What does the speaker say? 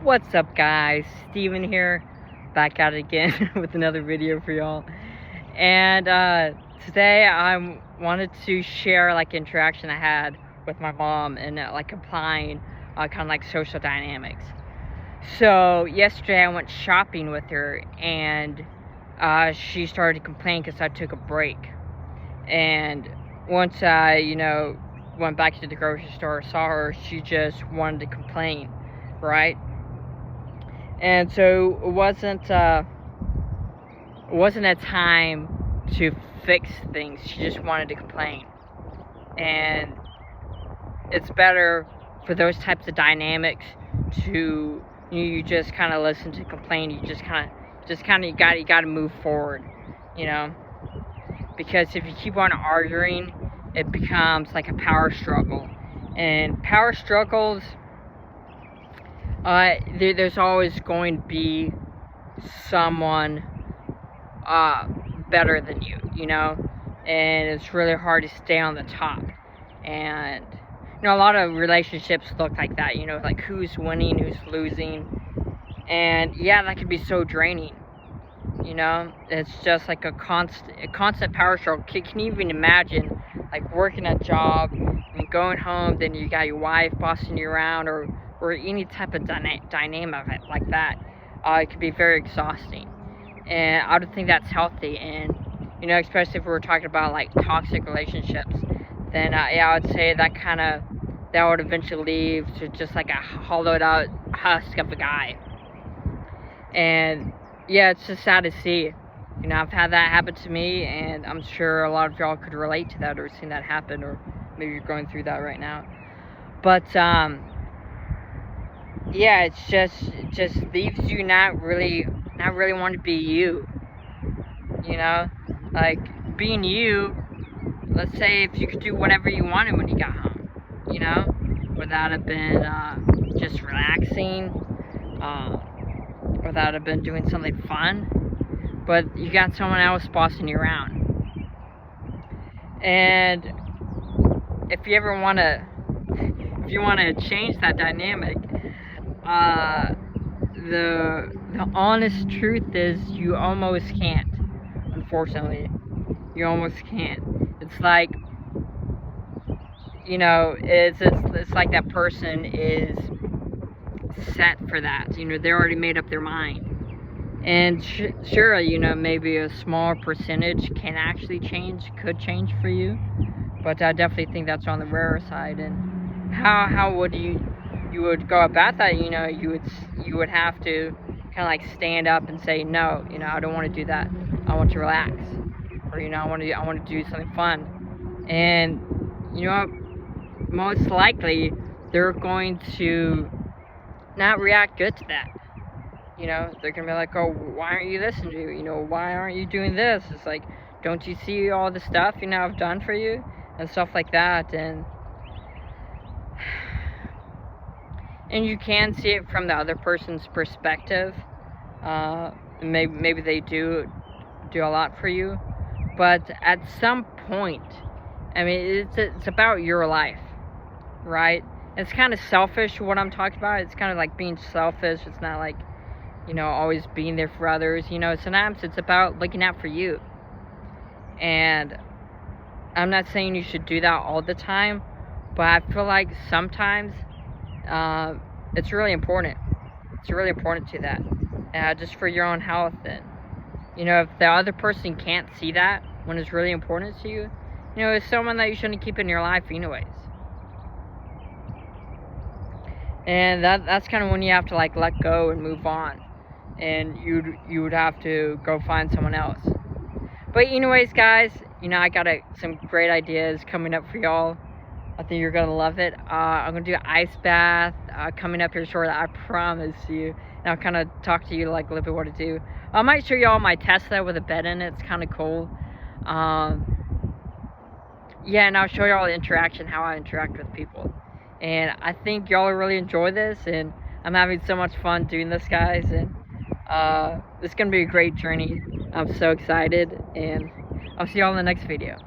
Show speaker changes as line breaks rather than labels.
What's up, guys? Steven here, back at it again with another video for y'all. And today I wanted to share like interaction I had with my mom and like applying kind of like social dynamics. So yesterday I went shopping with her, and she started to complain because I took a break. And once I went back to the grocery store, saw her, she just wanted to complain, right? And so it wasn't a time to fix things. She just wanted to complain. And it's better for those types of dynamics to you just kind of listen to complain. You you got to move forward, because if you keep on arguing, it becomes like a power struggle. And power struggles, there's always going to be someone better than you, and it's really hard to stay on the top. And a lot of relationships look like that, like who's winning, who's losing. And yeah, that can be so draining. It's just like a constant power struggle. Can you even imagine like working a job and going home, then you got your wife bossing you around, or any type of dynamic like that? It can be very exhausting, and I don't think that's healthy. And especially if we're talking about like toxic relationships, then yeah, I would say that would eventually lead to just like a hollowed out husk of a guy. And yeah, it's just sad to see. I've had that happen to me, and I'm sure a lot of y'all could relate to that or seen that happen, or maybe you're going through that right now. But yeah, it just leaves you not really wanting to be you. Like being you. Let's say if you could do whatever you wanted when you got home, without it been just relaxing, without it been doing something fun, but you got someone else bossing you around. And if you want to change that dynamic, the honest truth is you almost can't. Unfortunately, you almost can't. It's like, it's like that person is set for that. They already made up their mind. And sure, maybe a small percentage could change for you, but I definitely think that's on the rarer side. And how would you would go about that? You would have to kind of like stand up and say, no, I don't want to do that. I want to relax, or I want to do something fun. And most likely they're going to not react good to that. They're gonna be like, oh, why aren't you listening to me? Why aren't you doing this? It's like, don't you see all the stuff I've done for you, and stuff like that. And you can see it from the other person's perspective. Maybe they do a lot for you, but at some point, it's about your life, right? It's kind of selfish what I'm talking about. It's kind of like being selfish. It's not like always being there for others. Sometimes it's about looking out for you. And I'm not saying you should do that all the time, but I feel like sometimes it's really important. It's really important to that, just for your own health. And if the other person can't see that when it's really important to you, it's someone that you shouldn't keep in your life anyways. And that's kind of when you have to like let go and move on, and you would have to go find someone else. But anyways, guys, I got some great ideas coming up for y'all. I think you're gonna love it. I'm gonna do an ice bath coming up here shortly, I promise you. And I'll kind of talk to you like a little bit what to do. I might show y'all my Tesla with a bed in it. It's kind of cool. Yeah, and I'll show y'all the interaction, how I interact with people. And I think y'all will really enjoy this, and I'm having so much fun doing this, guys. And it's gonna be a great journey. I'm so excited, and I'll see y'all in the next video.